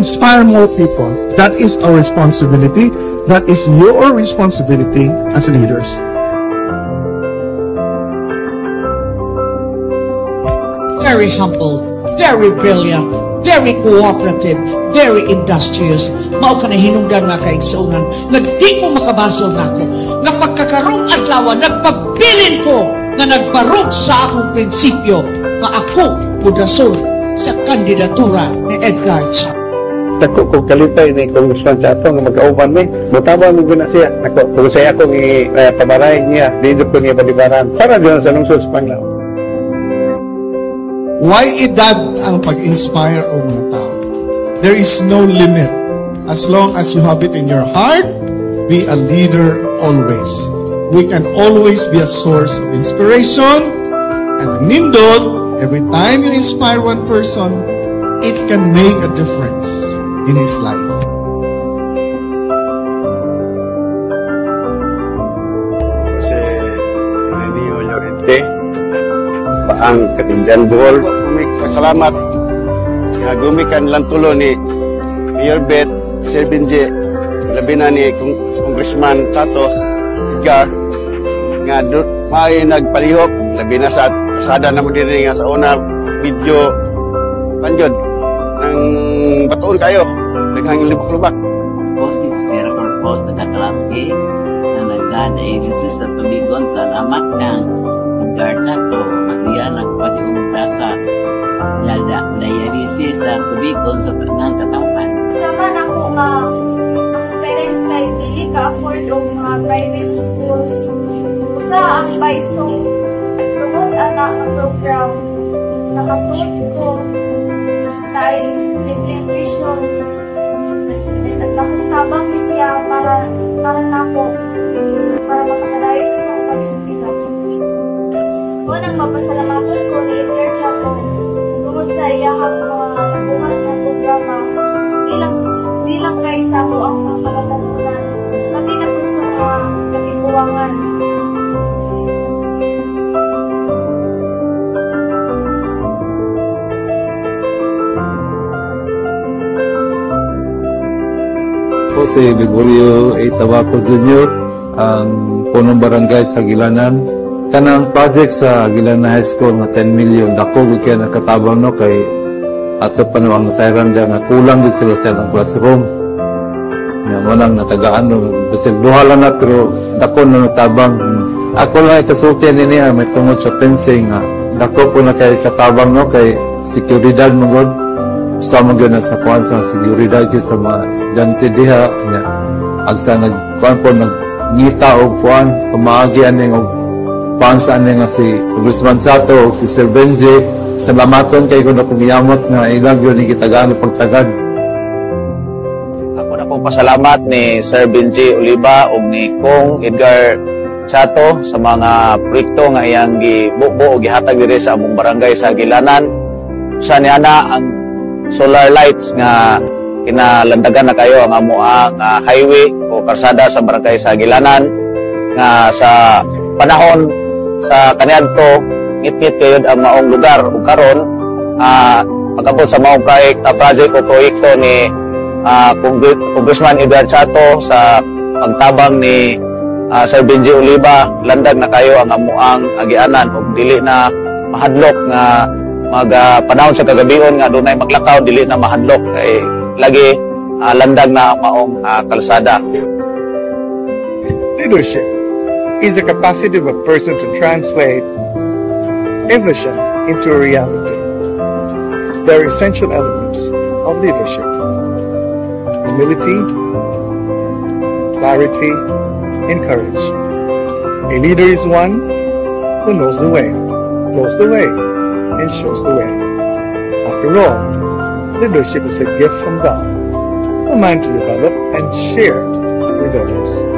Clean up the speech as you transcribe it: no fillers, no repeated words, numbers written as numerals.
inspire more people. That is our responsibility. That is your responsibility as leaders. Very humble, very brilliant, very cooperative, very industrious. Mao ka na hinungdan nga kaigsunan. Nga di mo makabasol na ako. Nga pagkakarong adlaw, nagpabilin ko nga nagbarog sa akong prinsipyo nga ako pudasol sa kandidatura ni Edgar Chato. Ako kung kalipay ni Congressman Chato nga mag-auban mi, mutawa mo gina siya. Ako, kung saya ako tabaray niya, dito ko niya balibaran para diyan sa lungsod sa Panglao. Why edad ang pag-inspire o mga tao? There is no limit. As long as you have it in your heart, be a leader always. We can always be a source of inspiration. And nindot, every time you inspire one person, it can make a difference in his life. Kasi Renio Llorente, ang Katindan Bohol. Salamat nga gumikan lang tulo ni Mayor Bet, Sir Benji, labi na ni Congressman Chato, Edgar, nga may nagpalihok, labi na sa pasada na mo din nga sa una video panjod ng batuon kayo, naghang lubak-lubak. Post is Senator Post na kakalapki na nagkada-ibisis sa tubigon sa alamat ng Edgar Chato, masaya nagpasi umutasa lada dialysis sa tubigon sa panang katauhan. Sama na ako nga parents kay dili ka afford og mga private schools. Usa ang baisong promote anak ang program nakasuot ko style nutrition at nakakabang siya para nako para makakadayo sa pag-isipan. Unang mapasalamatan ko ni Edgar Chato tungkol sa iyahang mga nabuhat na programa di lang kay sa ako ang mga pagkatalunan pati na po sa mga katipuwangan. Ako si Gregorio A. Tabaco Jr., ang punong barangay sa Aguilanan. Kanang project sa Aguilanan High School nga 10 million. Dako kaya nakatabang no kay ato pa no ang nasairan dyan nga kulang din sila sa ng classroom. Nga manang natagaan no. Kasi duhala na pero dako na natabang. Ako lang ikasultian niya may tungod sa fencing nga. Dako po na kay katabang no kay seguridad mo god. Sama gyud na sa kuan sa seguridad gyud sa mga estudyante diha nya. Agsa nagkuan po nagngita og kuan pamaagi aning og pansaan nga si Congressman Chato o si Sir Benji. Salamaton kay kung akong iyamot nga ilag yun ni kitagaan o pagtagad. Ako na pong pasalamat ni Sir Benji Oliva o ni Kong Edgar Chato sa mga proyekto nga iyang gibubo o gihatag diri sa among barangay sa Aguilanan. Usa ni ana ang solar lights nga kinalandagan na kayo ang amuang highway o karsada sa barangay sa Aguilanan nga sa panahon sa kaniadto ngit-ngit kayo ang maong lugar ug karon pagabot sa maong project o proyekto ni Congressman Edgar Chato sa pagtabang ni Sir Benji Oliva, landag na kayo ang amuang agianan ug dili na mahadlok nga panahon sa kagabion nga dunay maglakaw dili na mahadlok kay lagi landag na ang maong kalsada. Leadership is the capacity of a person to translate a vision into a reality. There are essential elements of leadership: humility, clarity, and courage. A leader is one who knows the way, and shows the way. After all, leadership is a gift from God, a mind to develop and share with others.